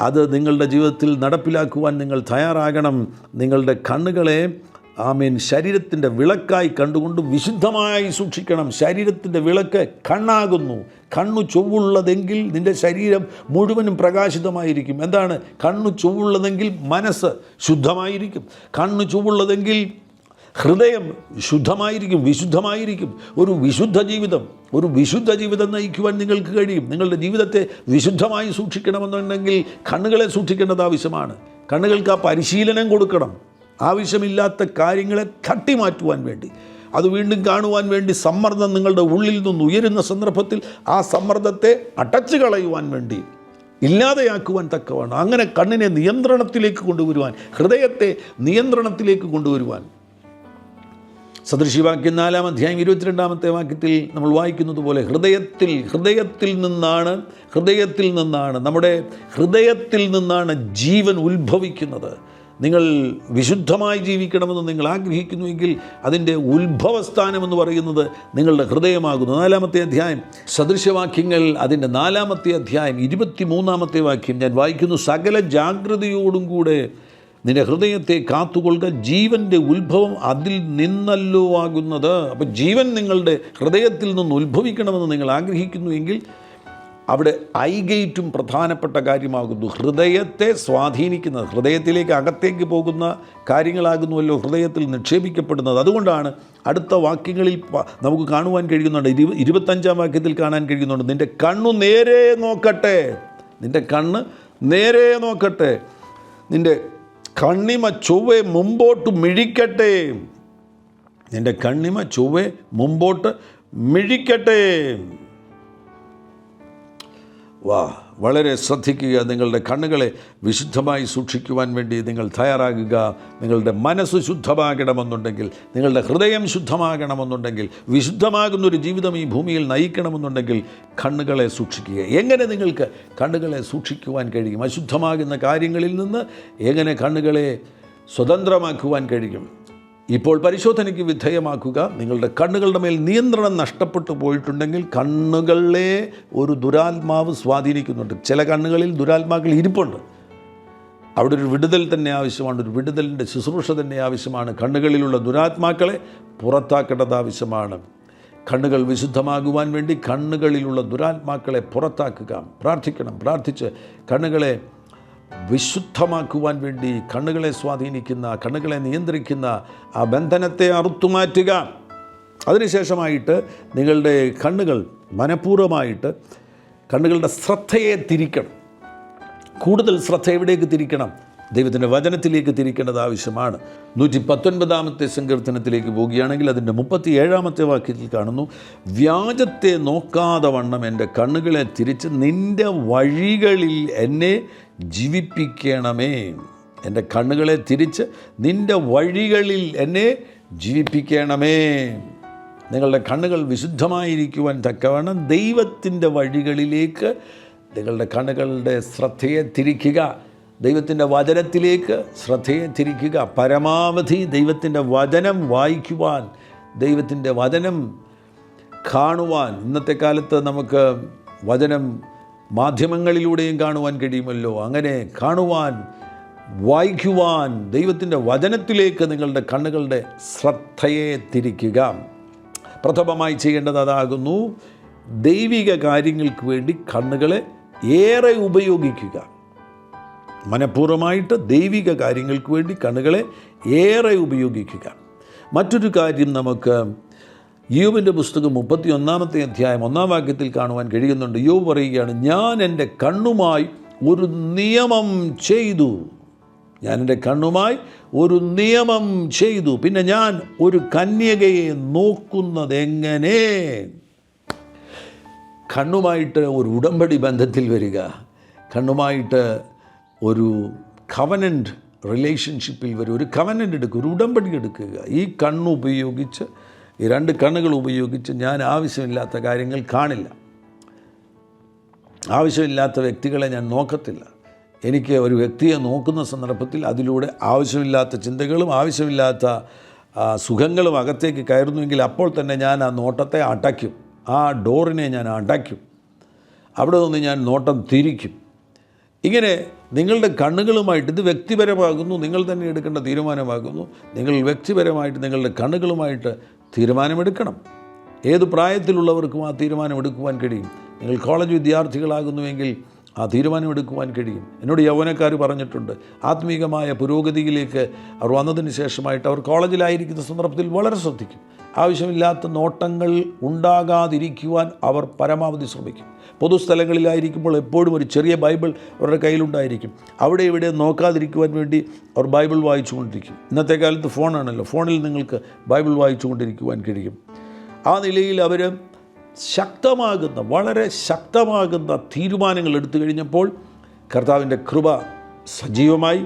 അത് നിങ്ങളുടെ ജീവിതത്തിൽ നടപ്പിലാക്കുവാൻ നിങ്ങൾ തയ്യാറാകണം. നിങ്ങളുടെ കണ്ണുകളെ ശരീരത്തിൻ്റെ വിളക്കായി കണ്ടുകൊണ്ട് വിശുദ്ധമായി സൂക്ഷിക്കണം. ശരീരത്തിൻ്റെ വിളക്ക് കണ്ണാകുന്നു. കണ്ണു ചൊവ്വുള്ളതെങ്കിൽ നിൻ്റെ ശരീരം മുഴുവനും പ്രകാശിതമായിരിക്കും. എന്താണ് കണ്ണു ചൊവ്വുള്ളതെങ്കിൽ? മനസ്സ് ശുദ്ധമായിരിക്കും. കണ്ണു ചൊവ്വുള്ളതെങ്കിൽ ഹൃദയം ശുദ്ധമായിരിക്കും, വിശുദ്ധമായിരിക്കും. ഒരു വിശുദ്ധ ജീവിതം നയിക്കുവാൻ നിങ്ങൾക്ക് കഴിയും. നിങ്ങളുടെ ജീവിതത്തെ വിശുദ്ധമായി സൂക്ഷിക്കണമെന്നുണ്ടെങ്കിൽ കണ്ണുകളെ സൂക്ഷിക്കേണ്ടത് ആവശ്യമാണ്. കണ്ണുകൾക്ക് ആ പരിശീലനം കൊടുക്കണം. ആവശ്യമില്ലാത്ത കാര്യങ്ങളെ തട്ടിമാറ്റുവാൻ വേണ്ടി, അത് വീണ്ടും കാണുവാൻ വേണ്ടി സമ്മർദ്ദം നിങ്ങളുടെ ഉള്ളിൽ നിന്ന് ഉയരുന്ന സന്ദർഭത്തിൽ ആ സമ്മർദ്ദത്തെ അടച്ചു കളയുവാൻ വേണ്ടി, ഇല്ലാതെയാക്കുവാൻ തക്കവണ്ണം അങ്ങനെ കണ്ണിനെ നിയന്ത്രണത്തിലേക്ക് കൊണ്ടുവരുവാൻ, ഹൃദയത്തെ നിയന്ത്രണത്തിലേക്ക് കൊണ്ടുവരുവാൻ. സദൃശവാക്യം 4-ാം അധ്യായം 22-ാമത്തെ വാക്യത്തിൽ നമ്മൾ വായിക്കുന്നത് പോലെ ഹൃദയത്തിൽ നിന്നാണ് നമ്മുടെ ഹൃദയത്തിൽ നിന്നാണ് ജീവൻ ഉത്ഭവിക്കുന്നത്. നിങ്ങൾ വിശുദ്ധമായി ജീവിക്കണമെന്ന് നിങ്ങൾ ആഗ്രഹിക്കുന്നുവെങ്കിൽ അതിൻ്റെ ഉത്ഭവസ്ഥാനമെന്ന് പറയുന്നത് നിങ്ങളുടെ ഹൃദയമാകുന്നു. 4-ാമത്തെ അധ്യായം സദൃശവാക്യങ്ങൾ അതിൻ്റെ 4-ാമത്തെ അധ്യായം 23-ാമത്തെ വാക്യം ഞാൻ വായിക്കുന്നു. സകല ജാഗ്രതയോടും കൂടെ നിന്റെ ഹൃദയത്തെ കാത്തുകൊള്ളുക, ജീവൻ്റെ ഉത്ഭവം അതിൽ നിന്നല്ലോ ആകുന്നത്. അപ്പോൾ ജീവൻ നിങ്ങളുടെ ഹൃദയത്തിൽ നിന്ന് ഉത്ഭവിക്കണമെന്ന് നിങ്ങൾ ആഗ്രഹിക്കുന്നുവെങ്കിൽ അവിടെ ഐ ഗേറ്റും പ്രധാനപ്പെട്ട കാര്യമാകുന്നു. ഹൃദയത്തെ സ്വാധീനിക്കുന്നത്, ഹൃദയത്തിലേക്ക് അകത്തേക്ക് പോകുന്ന കാര്യങ്ങളാകുന്നുവല്ലോ ഹൃദയത്തിൽ നിക്ഷേപിക്കപ്പെടുന്നത്. അതുകൊണ്ടാണ് അടുത്ത വാക്യങ്ങളിൽ നമുക്ക് കാണുവാൻ കഴിയുന്നുണ്ട്. 25-ാം വാക്യത്തിൽ കാണാൻ കഴിയുന്നുണ്ട്, നിൻ്റെ കണ്ണു നേരെ നോക്കട്ടെ, നിൻ്റെ കണ്ണ് നേരെ നോക്കട്ടെ, നിൻ്റെ കണ്ണിമ ചൊവ്വെ മുമ്പോട്ട് മിഴിക്കട്ടെ, നിൻ്റെ കണ്ണിമ ചൊവ്വെ മുമ്പോട്ട് മിഴിക്കട്ടെ. വളരെ ശ്രദ്ധിക്കുക. നിങ്ങളുടെ കണ്ണുകളെ വിശുദ്ധമായി സൂക്ഷിക്കുവാൻ വേണ്ടി നിങ്ങൾ തയ്യാറാകുക. നിങ്ങളുടെ മനസ്സ് ശുദ്ധമാകണമെന്നുണ്ടെങ്കിൽ, നിങ്ങളുടെ ഹൃദയം ശുദ്ധമാകണമെന്നുണ്ടെങ്കിൽ, വിശുദ്ധമാകുന്നൊരു ജീവിതം ഈ ഭൂമിയിൽ നയിക്കണമെന്നുണ്ടെങ്കിൽ കണ്ണുകളെ സൂക്ഷിക്കുക. എങ്ങനെ നിങ്ങൾക്ക് കണ്ണുകളെ സൂക്ഷിക്കുവാൻ കഴിയും? അശുദ്ധമാകുന്ന കാര്യങ്ങളിൽ നിന്ന് എങ്ങനെ കണ്ണുകളെ സ്വതന്ത്രമാക്കുവാൻ കഴിയും? ഇപ്പോൾ പരിശോധനയ്ക്ക് വിധേയമാക്കുക. നിങ്ങളുടെ കണ്ണുകളുടെ മേൽ നിയന്ത്രണം നഷ്ടപ്പെട്ടു പോയിട്ടുണ്ടെങ്കിൽ കണ്ണുകളെ ഒരു ദുരാത്മാവ് സ്വാധീനിക്കുന്നുണ്ട്. ചില കണ്ണുകളിൽ ദുരാത്മാക്കൾ ഇരിപ്പുണ്ട്. അവിടെ ഒരു വിടുതൽ തന്നെ ആവശ്യമാണ്, ഒരു വിടുതലിൻ്റെ ശുശ്രൂഷ തന്നെ ആവശ്യമാണ്. കണ്ണുകളിലുള്ള ദുരാത്മാക്കളെ പുറത്താക്കേണ്ടത് ആവശ്യമാണ്. കണ്ണുകൾ വിശുദ്ധമാകുവാൻ വേണ്ടി കണ്ണുകളിലുള്ള ദുരാത്മാക്കളെ പുറത്താക്കുക. പ്രാർത്ഥിക്കണം. പ്രാർത്ഥിച്ച് കണ്ണുകളെ വിശുദ്ധമാക്കുവാൻ വേണ്ടി കണ്ണുകളെ സ്വാധീനിക്കുന്ന, കണ്ണുകളെ നിയന്ത്രിക്കുന്ന ആ ബന്ധനത്തെ അറുത്തുമാറ്റുക. അതിനുശേഷമായിട്ട് നിങ്ങളുടെ കണ്ണുകൾ മനഃപൂർവ്വമായിട്ട് കണ്ണുകളുടെ ശ്രദ്ധയെ തിരിക്കണം. കൂടുതൽ ശ്രദ്ധ എവിടേക്ക് തിരിക്കണം? ദൈവത്തിൻ്റെ വചനത്തിലേക്ക് തിരിക്കേണ്ടത് ആവശ്യമാണ്. 119-ാമത്തെ സങ്കീർത്തനത്തിലേക്ക് പോവുകയാണെങ്കിൽ അതിൻ്റെ 37-ാമത്തെ വാക്യത്തിൽ കാണുന്നു, വ്യാജത്തെ നോക്കാതെ വണ്ണം എൻ്റെ കണ്ണുകളെ തിരിച്ച് നിൻ്റെ വഴികളിൽ എന്നെ ജീവിപ്പിക്കണമേ. എൻ്റെ കണ്ണുകളെ തിരിച്ച് നിൻ്റെ വഴികളിൽ എന്നെ ജീവിപ്പിക്കണമേ. നിങ്ങളുടെ കണ്ണുകൾ വിശുദ്ധമായിരിക്കുവാൻ തക്കവണ്ണം ദൈവത്തിൻ്റെ വഴികളിലേക്ക് നിങ്ങളുടെ കണ്ണുകളുടെ ശ്രദ്ധയെ തിരിക്കുക. ദൈവത്തിൻ്റെ വചനത്തിലേക്ക് ശ്രദ്ധയെ തിരിക്കുക. പരമാവധി ദൈവത്തിൻ്റെ വചനം വായിക്കുവാൻ, ദൈവത്തിൻ്റെ വചനം കാണുവാൻ. ഇന്നത്തെ കാലത്ത് നമുക്ക് വചനം മാധ്യമങ്ങളിലൂടെയും കാണുവാൻ കഴിയുമല്ലോ. അങ്ങനെ കാണുവാൻ, വായിക്കുവാൻ ദൈവത്തിൻ്റെ വചനത്തിലേക്ക് നിങ്ങളുടെ കണ്ണുകളുടെ ശ്രദ്ധയെ തിരിക്കുക. പ്രഥമമായി ചെയ്യേണ്ടത് അതാകുന്നു. ദൈവിക കാര്യങ്ങൾക്ക് വേണ്ടി കണ്ണുകളെ ഏറെ ഉപയോഗിക്കുക. മനഃപൂർവ്വമായിട്ട് ദൈവിക കാര്യങ്ങൾക്ക് വേണ്ടി കണ്ണുകളെ ഏറെ ഉപയോഗിക്കുക. മറ്റൊരു കാര്യം നമുക്ക് യോബിൻ്റെ പുസ്തകം 31-ാമത്തെ അധ്യായം 1-ാം വാക്യത്തിൽ കാണുവാൻ കഴിയുന്നുണ്ട്. യോബ് പറയുകയാണ്, ഞാൻ എൻ്റെ കണ്ണുമായി ഒരു നിയമം ചെയ്തു. ഞാൻ എൻ്റെ കണ്ണുമായി ഒരു നിയമം ചെയ്തു. പിന്നെ ഞാൻ ഒരു കന്യകയെ നോക്കുന്നതെങ്ങനെ? കണ്ണുമായിട്ട് ഒരു ഉടമ്പടി ബന്ധത്തിൽ വരിക, കണ്ണുമായിട്ട് ഒരു കവനൻ്റ് റിലേഷൻഷിപ്പിൽ വരും. ഒരു കവനൻ്റ് എടുക്കുക, ഒരു ഉടമ്പടി എടുക്കുക. ഈ കണ്ണുപയോഗിച്ച്, ഈ 2 കണ്ണുകൾ ഉപയോഗിച്ച് ഞാൻ ആവശ്യമില്ലാത്ത കാര്യങ്ങൾ കാണില്ല, ആവശ്യമില്ലാത്ത വ്യക്തികളെ ഞാൻ നോക്കത്തില്ല. എനിക്ക് ഒരു വ്യക്തിയെ നോക്കുന്ന സന്ദർഭത്തിൽ അതിലൂടെ ആവശ്യമില്ലാത്ത ചിന്തകളും ആവശ്യമില്ലാത്ത സുഖങ്ങളും അകത്തേക്ക് കയറുന്നുവെങ്കിൽ അപ്പോൾ തന്നെ ഞാൻ ആ നോട്ടത്തെ അടയ്ക്കും, ആ ഡോറിനെ ഞാൻ അടയ്ക്കും, അവിടെ നിന്ന് ഞാൻ നോട്ടം തിരിക്കും. ഇങ്ങനെ നിങ്ങളുടെ കണ്ണുകളുമായിട്ട്, ഇത് വ്യക്തിപരമാകുന്നു, നിങ്ങൾ തന്നെ എടുക്കേണ്ട തീരുമാനമാകുന്നു. നിങ്ങൾ വ്യക്തിപരമായിട്ട് നിങ്ങളുടെ കണ്ണുകളുമായിട്ട് തീരുമാനമെടുക്കണം. ഏത് പ്രായത്തിലുള്ളവർക്കും ആ തീരുമാനമെടുക്കുവാൻ കഴിയും. നിങ്ങൾ കോളേജ് വിദ്യാർത്ഥികളാകുന്നുവെങ്കിൽ ആ തീരുമാനമെടുക്കുവാൻ കഴിയും. എന്നോട് യൗവനക്കാർ പറഞ്ഞിട്ടുണ്ട്, ആത്മീകമായ പുരോഗതിയിലേക്ക് അവർ വന്നതിന് ശേഷമായിട്ട് അവർ കോളേജിലായിരിക്കുന്ന സന്ദർഭത്തിൽ വളരെ ശ്രദ്ധിക്കും. ആവശ്യമില്ലാത്ത നോട്ടങ്ങൾ ഉണ്ടാകാതിരിക്കുവാൻ അവർ പരമാവധി ശ്രമിക്കും. പൊതുസ്ഥലങ്ങളിലായിരിക്കുമ്പോൾ എപ്പോഴും ഒരു ചെറിയ ബൈബിൾ അവരുടെ കയ്യിലുണ്ടായിരിക്കും. അവിടെ ഇവിടെ നോക്കാതിരിക്കുവാൻ വേണ്ടി അവർ ബൈബിൾ വായിച്ചുകൊണ്ടിരിക്കും. ഇന്നത്തെ കാലത്ത് ഫോണാണല്ലോ, ഫോണിൽ നിങ്ങൾക്ക് ബൈബിൾ വായിച്ചുകൊണ്ടിരിക്കുവാൻ കഴിയും. ആ നിലയിൽ അവർ ശക്തമാകുന്ന, വളരെ ശക്തമാകുന്ന തീരുമാനങ്ങൾ എടുത്തു കഴിഞ്ഞപ്പോൾ കർത്താവിൻ്റെ കൃപ സജീവമായി,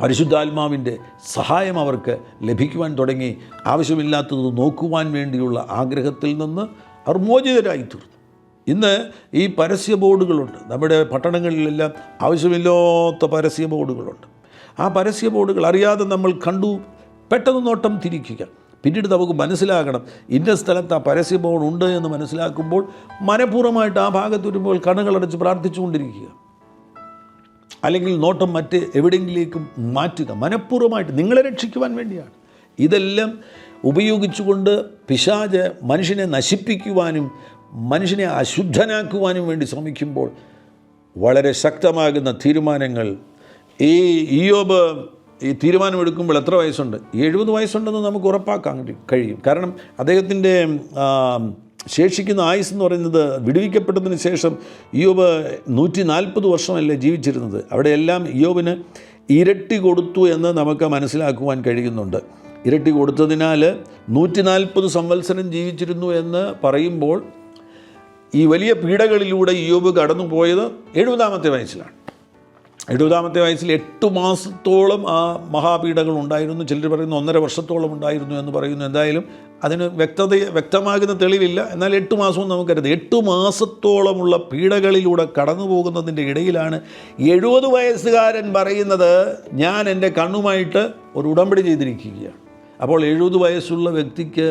പരിശുദ്ധാത്മാവിൻ്റെ സഹായം അവർക്ക് ലഭിക്കുവാൻ തുടങ്ങി. ആവശ്യമില്ലാത്തത് നോക്കുവാൻ വേണ്ടിയുള്ള ആഗ്രഹത്തിൽ നിന്ന് അവർ മോചിതരായിത്തീർന്നു. ഇന്ന് ഈ പരസ്യ ബോർഡുകളുണ്ട്. നമ്മുടെ പട്ടണങ്ങളിലെല്ലാം ആവശ്യമില്ലാത്ത പരസ്യ ബോർഡുകളുണ്ട്. ആ പരസ്യ ബോർഡുകൾ അറിയാതെ നമ്മൾ കണ്ടു, പെട്ടെന്ന് നോട്ടം തിരിക്കുക. പിന്നീട് നമുക്ക് മനസ്സിലാകണം, ഇന്ന സ്ഥലത്ത് ആ പരസ്യ ബോർഡ് ഉണ്ട് എന്ന് മനസ്സിലാക്കുമ്പോൾ മനഃപൂർവ്വമായിട്ട് ആ ഭാഗത്ത് വരുമ്പോൾ കണ്ണുകളടച്ച് പ്രാർത്ഥിച്ചുകൊണ്ടിരിക്കുക, അല്ലെങ്കിൽ നോട്ടം മറ്റ് എവിടെയെങ്കിലേക്കും മാറ്റുക. മനഃപൂർവ്വമായിട്ട് നിങ്ങളെ രക്ഷിക്കുവാൻ വേണ്ടിയാണ്. ഇതെല്ലാം ഉപയോഗിച്ചുകൊണ്ട് പിശാച് മനുഷ്യനെ നശിപ്പിക്കുവാനും മനുഷ്യനെ അശുദ്ധനാക്കുവാനും വേണ്ടി ശ്രമിക്കുമ്പോൾ വളരെ ശക്തമാകുന്ന തീരുമാനങ്ങൾ. ഇയ്യോബ് ഈ തീരുമാനമെടുക്കുമ്പോൾ എത്ര വയസ്സുണ്ട്? 70 വയസ്സുണ്ടെന്ന് നമുക്ക് ഉറപ്പാക്കാൻ കഴിയും. കാരണം അദ്ദേഹത്തിൻ്റെ ശേഷിക്കുന്ന ആയുസ് എന്ന് പറയുന്നത്, വിടുവിക്കപ്പെട്ടതിന് ശേഷം ഇയ്യോബ് 140 വർഷമല്ലേ ജീവിച്ചിരുന്നത്. അവിടെയെല്ലാം ഇയ്യോബിന് ഇരട്ടി കൊടുത്തു എന്ന് നമുക്ക് മനസ്സിലാക്കുവാൻ കഴിയുന്നുണ്ട്. ഇരട്ടി കൊടുത്തതിനാൽ 140 സംവത്സരം ജീവിച്ചിരുന്നു എന്ന് പറയുമ്പോൾ ഈ വലിയ പീഡകളിലൂടെ ഇയ്യോബ് കടന്നു പോയത് 70-ാമത്തെ വയസ്സിലാണ്. 70-ാമത്തെ വയസ്സിൽ 8 മാസത്തോളം ആ മഹാപീഡകൾ ഉണ്ടായിരുന്നു. ചിലർ പറയുന്നു 1.5 വർഷത്തോളം ഉണ്ടായിരുന്നു എന്ന് പറയുന്നു. എന്തായാലും അതിന് വ്യക്തമാകുന്ന തെളിവില്ല. എന്നാൽ 8 മാസവും നമുക്കരുത്. 8 മാസത്തോളമുള്ള പീഡകളിലൂടെ കടന്നു പോകുന്നതിൻ്റെ ഇടയിലാണ് 70 വയസ്സുകാരൻ പറയുന്നത്, ഞാൻ എൻ്റെ കണ്ണുമായിട്ട് ഒരു ഉടമ്പടി ചെയ്തിരിക്കുകയാണ്. അപ്പോൾ 70 വയസ്സുള്ള വ്യക്തിക്ക്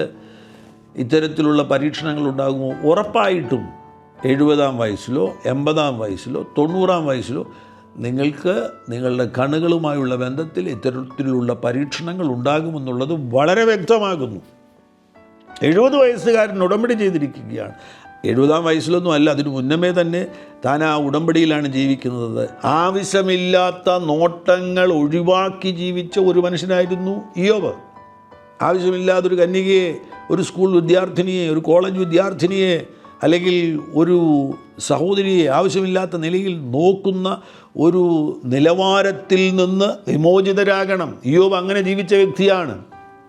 ഇത്തരത്തിലുള്ള പരീക്ഷണങ്ങൾ ഉണ്ടാകുമോ? ഉറപ്പായിട്ടും 70-ാം വയസ്സിലോ 80-ാം വയസ്സിലോ 90-ാം വയസ്സിലോ നിങ്ങൾക്ക് നിങ്ങളുടെ കണ്ണുകളുമായുള്ള ബന്ധത്തിൽ ഇത്തരത്തിലുള്ള പരീക്ഷണങ്ങൾ ഉണ്ടാകുമെന്നുള്ളത് വളരെ വ്യക്തമാകുന്നു. 70 വയസ്സുകാരൻ ഉടമ്പടി ചെയ്തിരിക്കുകയാണ്. 70-ാം വയസ്സിലൊന്നും അല്ല, അതിനു മുന്നമേ തന്നെ താൻ ആ ഉടമ്പടിയിലാണ് ജീവിക്കുന്നത്. ആവശ്യമില്ലാത്ത നോട്ടങ്ങൾ ഒഴിവാക്കി ജീവിച്ച ഒരു മനുഷ്യനായിരുന്നു ഇയ്യോബ്. ആവശ്യമില്ലാത്തൊരു കന്യകയെ, ഒരു സ്കൂൾ വിദ്യാർത്ഥിനിയെ, ഒരു കോളേജ് വിദ്യാർത്ഥിനിയെ, അല്ലെങ്കിൽ ഒരു സഹോദരിയെ ആവശ്യമില്ലാത്ത നിലയിൽ നോക്കുന്ന ഒരു നിലവാരത്തിൽ നിന്ന് വിമോചിതരാകണം. ഇയ്യോബ് അങ്ങനെ ജീവിച്ച വ്യക്തിയാണ്.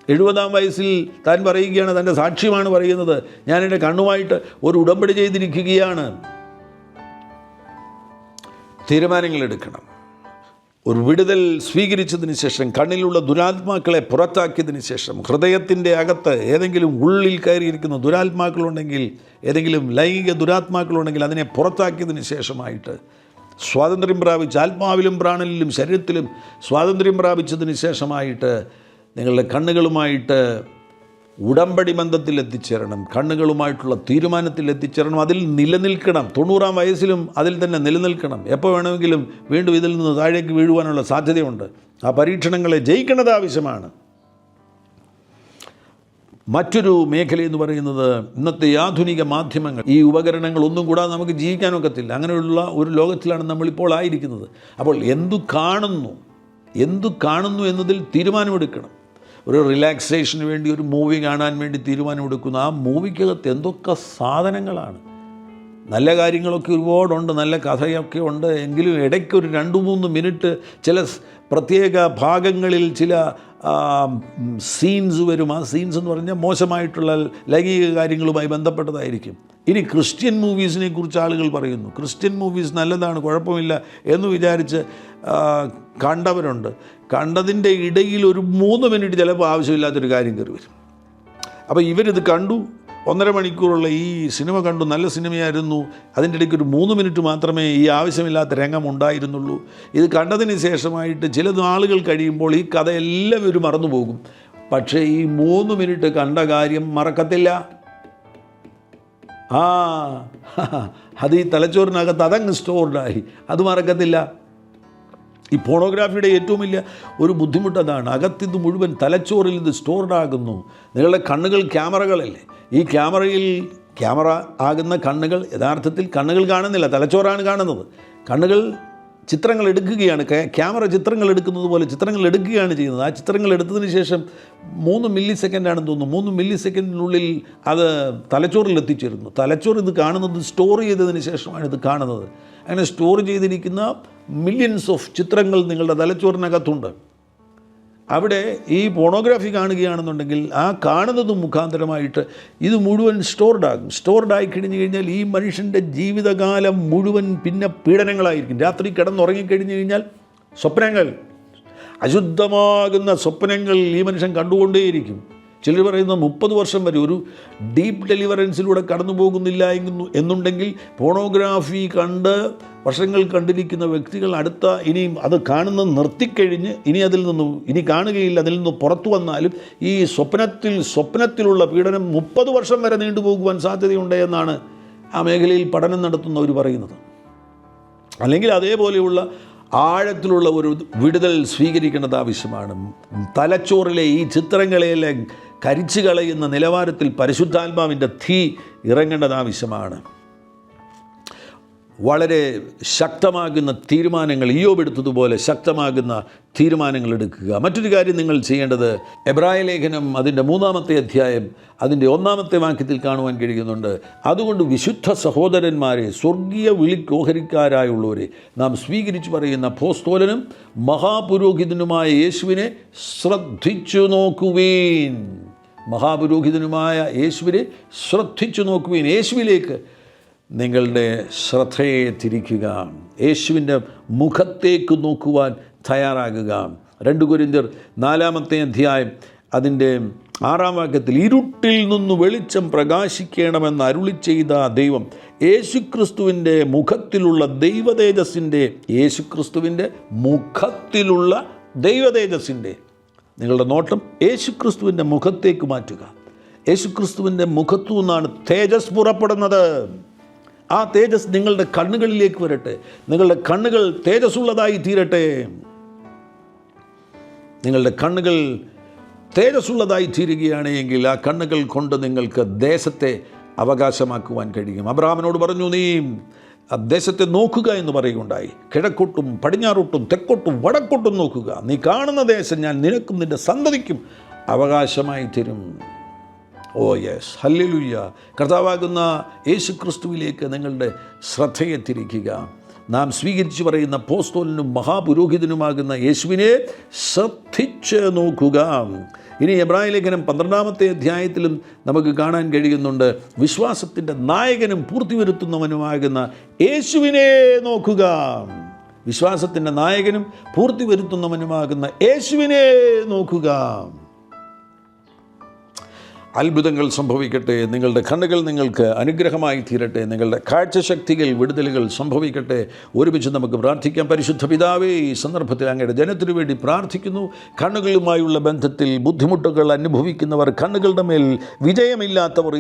70-ാം വയസ്സിൽ താൻ പറയുകയാണ്, തൻ്റെ സാക്ഷ്യമാണ് പറയുന്നത്, ഞാൻ എൻ്റെ കണ്ണുമായിട്ട് ഒരു ഉടമ്പടി ചെയ്തിരിക്കുകയാണ്. തീരുമാനങ്ങൾ എടുക്കണം. ഒരു വിടുതൽ സ്വീകരിച്ചതിന് ശേഷം, കണ്ണിലുള്ള ദുരാത്മാക്കളെ പുറത്താക്കിയതിന് ശേഷം, ഹൃദയത്തിൻ്റെ അകത്ത് ഏതെങ്കിലും ഉള്ളിൽ കയറിയിരിക്കുന്ന ദുരാത്മാക്കളുണ്ടെങ്കിൽ, ഏതെങ്കിലും ലൈംഗിക ദുരാത്മാക്കളുണ്ടെങ്കിൽ അതിനെ പുറത്താക്കിയതിന് ശേഷമായിട്ട് സ്വാതന്ത്ര്യം പ്രാപിച്ച്, ആത്മാവിലും പ്രാണനിലും ശരീരത്തിലും സ്വാതന്ത്ര്യം പ്രാപിച്ചതിന് ശേഷമായിട്ട് നിങ്ങളുടെ കണ്ണുകളുമായിട്ട് ഉടമ്പടി ബന്ധത്തിൽ എത്തിച്ചേരണം. കണ്ണുകളുമായിട്ടുള്ള തീരുമാനത്തിൽ എത്തിച്ചേരണം. അതിൽ നിലനിൽക്കണം. 90-ാം വയസ്സിലും അതിൽ തന്നെ നിലനിൽക്കണം. എപ്പോൾ വേണമെങ്കിലും വീണ്ടും ഇതിൽ നിന്ന് താഴേക്ക് വീഴുവാനുള്ള സാധ്യതയുണ്ട്. ആ പരീക്ഷണങ്ങളെ ജയിക്കേണ്ടത് ആവശ്യമാണ്. മറ്റൊരു മേഖല എന്ന് പറയുന്നത് ഇന്നത്തെ ആധുനിക മാധ്യമങ്ങൾ. ഈ ഉപകരണങ്ങളൊന്നും കൂടാതെ നമുക്ക് ജീവിക്കാനൊക്കത്തില്ല. അങ്ങനെയുള്ള ഒരു ലോകത്തിലാണ് നമ്മളിപ്പോൾ ആയിരിക്കുന്നത്. അപ്പോൾ എന്തു കാണുന്നു എന്നതിൽ തീരുമാനമെടുക്കണം. ഒരു റിലാക്സേഷന് വേണ്ടി ഒരു മൂവി കാണാൻ വേണ്ടി തീരുമാനമെടുക്കുന്നു. ആ മൂവിക്കകത്ത് എന്തൊക്കെ സാധനങ്ങളാണ്. നല്ല കാര്യങ്ങളൊക്കെ ഒരുപാടുണ്ട്, നല്ല കഥയൊക്കെ ഉണ്ട്. എങ്കിലും ഇടയ്ക്കൊരു 2-3 മിനിറ്റ് ചില പ്രത്യേക ഭാഗങ്ങളിൽ ചില സീൻസ് വരും. ആ സീൻസ് എന്ന് പറഞ്ഞാൽ മോശമായിട്ടുള്ള ലൈംഗിക കാര്യങ്ങളുമായി ബന്ധപ്പെട്ടതായിരിക്കും. ഇനി ക്രിസ്ത്യൻ മൂവീസിനെ കുറിച്ച് ആളുകൾ പറയുന്നു. ക്രിസ്ത്യൻ മൂവീസ് നല്ലതാണ്, കുഴപ്പമില്ല എന്ന് വിചാരിച്ച് കണ്ടവരുണ്ട്. കണ്ടതിൻ്റെ ഇടയിൽ ഒരു 3 മിനിറ്റ് ചിലപ്പോൾ ആവശ്യമില്ലാത്തൊരു കാര്യം കയറി വരും. അപ്പോൾ ഇവരിത് കണ്ടു, 1.5 മണിക്കൂറുള്ള ഈ സിനിമ കണ്ടു, നല്ല സിനിമയായിരുന്നു. അതിൻ്റെ ഇടയ്ക്ക് ഒരു 3 മിനിറ്റ് മാത്രമേ ഈ ആവശ്യമില്ലാത്ത രംഗം ഉണ്ടായിരുന്നുള്ളൂ. ഇത് കണ്ടതിന് ശേഷമായിട്ട് ചില നാളുകൾ കഴിയുമ്പോൾ ഈ കഥ എല്ലാവരും മറന്നു പോകും. പക്ഷേ ഈ 3 മിനിറ്റ് കണ്ട കാര്യം മറക്കത്തില്ല. അത് ഈ തലച്ചോറിനകത്ത് അതങ്ങ് സ്റ്റോർഡായി, അത് മറക്കത്തില്ല. ഈ പോണോഗ്രാഫിയുടെ ഏറ്റവും വലിയ ഒരു ബുദ്ധിമുട്ട് അതാണ്. അകത്തിത് മുഴുവൻ തലച്ചോറിൽ ഇത് സ്റ്റോർഡാകുന്നു. നിങ്ങളുടെ കണ്ണുകൾ ക്യാമറകളല്ലേ. ഈ ക്യാമറ ആകുന്ന കണ്ണുകൾ യഥാർത്ഥത്തിൽ കണ്ണുകൾ കാണുന്നില്ല, തലച്ചോറാണ് കാണുന്നത്. കണ്ണുകൾ ചിത്രങ്ങൾ എടുക്കുകയാണ്. ക്യാമറ ചിത്രങ്ങൾ എടുക്കുന്നത് പോലെ ചിത്രങ്ങൾ എടുക്കുകയാണ് ചെയ്യുന്നത്. ആ ചിത്രങ്ങൾ എടുത്തതിന് ശേഷം 3 മില്ലി സെക്കൻഡാണെന്ന് തോന്നുന്നു. 3 മില്ലി സെക്കൻഡിനുള്ളിൽ അത് തലച്ചോറിൽ എത്തിച്ചേരുന്നു. തലച്ചോറ് ഇത് കാണുന്നത് സ്റ്റോർ ചെയ്തതിന് ശേഷമാണ് ഇത് കാണുന്നത്. അങ്ങനെ സ്റ്റോർ ചെയ്തിരിക്കുന്ന മില്യൺസ് ഓഫ് ചിത്രങ്ങൾ നിങ്ങളുടെ തലച്ചോറിനകത്തുണ്ട്. അവിടെ ഈ പോണോഗ്രാഫി കാണുകയാണെന്നുണ്ടെങ്കിൽ ആ കാണുന്നത് മുഖാന്തരമായിട്ട് ഇത് മുഴുവൻ സ്റ്റോർഡായി കഴിഞ്ഞാൽ ഈ മനുഷ്യൻ്റെ ജീവിതകാലം മുഴുവൻ പിന്നെ പീഡനങ്ങളായിരിക്കും. രാത്രി കിടന്നുറങ്ങിക്കഴിഞ്ഞു കഴിഞ്ഞാൽ സ്വപ്നങ്ങൾ, അശുദ്ധമാകുന്ന സ്വപ്നങ്ങൾ ഈ മനുഷ്യൻ കണ്ടുകൊണ്ടേയിരിക്കും. ചിലർ പറയുന്നത് 30 വർഷം വരെ ഒരു ഡീപ്പ് ഡെലിവറൻസിലൂടെ കടന്നു പോകുന്നില്ല എന്നുണ്ടെങ്കിൽ പോണോഗ്രാഫി കണ്ട് വർഷങ്ങൾ കണ്ടിരിക്കുന്ന വ്യക്തികൾ ഇനിയും അത് കാണുന്നത് നിർത്തിക്കഴിഞ്ഞ് ഇനി കാണുകയില്ല, അതിൽ നിന്ന് പുറത്തു വന്നാലും ഈ സ്വപ്നത്തിലുള്ള പീഡനം 30 വർഷം വരെ നീണ്ടുപോകുവാൻ സാധ്യതയുണ്ട് എന്നാണ് ആ മേഖലയിൽ പഠനം നടത്തുന്നവർ പറയുന്നത്. അല്ലെങ്കിൽ അതേപോലെയുള്ള ആഴത്തിലുള്ള ഒരു വിടുതൽ സ്വീകരിക്കേണ്ടത് ആവശ്യമാണ്. തലച്ചോറിലെ ഈ ചിത്രങ്ങളെയെല്ലാം കരിച്ചു കളയുന്ന നിലവാരത്തിൽ പരിശുദ്ധാത്മാവിൻ്റെ തീ ഇറങ്ങേണ്ടത് ആവശ്യമാണ്. വളരെ ശക്തമാകുന്ന തീരുമാനങ്ങൾ, ഇയ്യോബ് എടുത്തതുപോലെ ശക്തമാകുന്ന തീരുമാനങ്ങൾ എടുക്കുക. മറ്റൊരു കാര്യം നിങ്ങൾ ചെയ്യേണ്ടത്, എബ്രായ ലേഖനം അതിൻ്റെ 3-ാമത്തെ അധ്യായം അതിൻ്റെ 1-ാമത്തെ വാക്യത്തിൽ കാണുവാൻ കഴിയുന്നുണ്ട്. അതുകൊണ്ട് വിശുദ്ധ സഹോദരന്മാരെ, സ്വർഗീയ വിളിക്കോഹരിക്കാരായുള്ളവരെ, നാം സ്വീകരിച്ചു പറയുന്ന അപ്പോസ്തലനും മഹാപുരോഹിതനുമായ യേശുവിനെ ശ്രദ്ധിച്ചു നോക്കുവീൻ. മഹാപുരോഹിതനുമായ യേശുവിനെ ശ്രദ്ധിച്ചു നോക്കുവീൻ. യേശുവിലേക്ക് നിങ്ങളുടെ ശ്രദ്ധയെ തിരിക്കുക. യേശുവിൻ്റെ മുഖത്തേക്ക് നോക്കുവാൻ തയ്യാറാകുക. 2 കൊരിന്ത്യർ 4-ാമത്തെ അധ്യായം അതിൻ്റെ 6-ാം വാക്യത്തിൽ, ഇരുട്ടിൽ നിന്ന് വെളിച്ചം പ്രകാശിക്കണമെന്ന് അരുളി ചെയ്ത ദൈവം യേശുക്രിസ്തുവിൻ്റെ മുഖത്തിലുള്ള ദൈവതേജസ്സിൻ്റെ നിങ്ങളുടെ നോട്ടം യേശുക്രിസ്തുവിൻ്റെ മുഖത്തേക്ക് മാറ്റുക. യേശുക്രിസ്തുവിൻ്റെ മുഖത്തു നിന്നാണ് തേജസ് പുറപ്പെടുന്നത്. ആ തേജസ് നിങ്ങളുടെ കണ്ണുകളിലേക്ക് വരട്ടെ. നിങ്ങളുടെ കണ്ണുകൾ തേജസ്സുള്ളതായി തീരട്ടെ. നിങ്ങളുടെ കണ്ണുകൾ തേജസ്സുള്ളതായി തീരുകയാണ് എങ്കിൽ ആ കണ്ണുകൾ കൊണ്ട് നിങ്ങൾക്ക് ദേശത്തെ അവകാശമാക്കുവാൻ കഴിയും. അബ്രഹാമിനോട് പറഞ്ഞു, നീ ആ ദേശത്തെ നോക്കുക എന്ന് പറയുകയുണ്ടായി. കിഴക്കോട്ടും പടിഞ്ഞാറോട്ടും തെക്കോട്ടും വടക്കോട്ടും നോക്കുക. നീ കാണുന്ന ദേശം ഞാൻ നിനക്കും നിൻ്റെ സന്തതിക്കും അവകാശമായി തരും. ഓ യെസ്, ഹല്ലേലൂയ. കർത്താവാകുന്ന യേശുക്രിസ്തുവിലേക്ക് നിങ്ങളുടെ ശ്രദ്ധയെ തിരിക്കുക. നാം സ്വീകരിച്ചു പറയുന്ന അപ്പോസ്തലനും മഹാപുരോഹിതനുമാകുന്ന യേശുവിനെ ശ്രദ്ധിച്ച് നോക്കുക. ഇനി എബ്രായ ലേഖനം 12-ാമത്തെ അധ്യായത്തിലും നമുക്ക് കാണാൻ കഴിയുന്നുണ്ട്, വിശ്വാസത്തിൻ്റെ നായകനും പൂർത്തി വരുത്തുന്നവനുമാകുന്ന യേശുവിനെ നോക്കുക. വിശ്വാസത്തിൻ്റെ നായകനും പൂർത്തി വരുത്തുന്നവനുമാകുന്ന യേശുവിനെ നോക്കുക. അത്ഭുതങ്ങൾ സംഭവിക്കട്ടെ. നിങ്ങളുടെ കണ്ണുകൾ നിങ്ങൾക്ക് അനുഗ്രഹമായി തീരട്ടെ. നിങ്ങളുടെ കാഴ്ചശക്തികൾ വിടുതലുകൾ സംഭവിക്കട്ടെ. ഒരുമിച്ച് നമുക്ക് പ്രാർത്ഥിക്കാം. പരിശുദ്ധ പിതാവേ, ഈ സന്ദർഭത്തിൽ അങ്ങയുടെ ജനത്തിനു വേണ്ടി പ്രാർത്ഥിക്കുന്നു. കണ്ണുകളുമായുള്ള ബന്ധത്തിൽ ബുദ്ധിമുട്ടുകൾ അനുഭവിക്കുന്നവർ, കണ്ണുകളുടെ മേൽ വിജയമില്ലാത്തവർ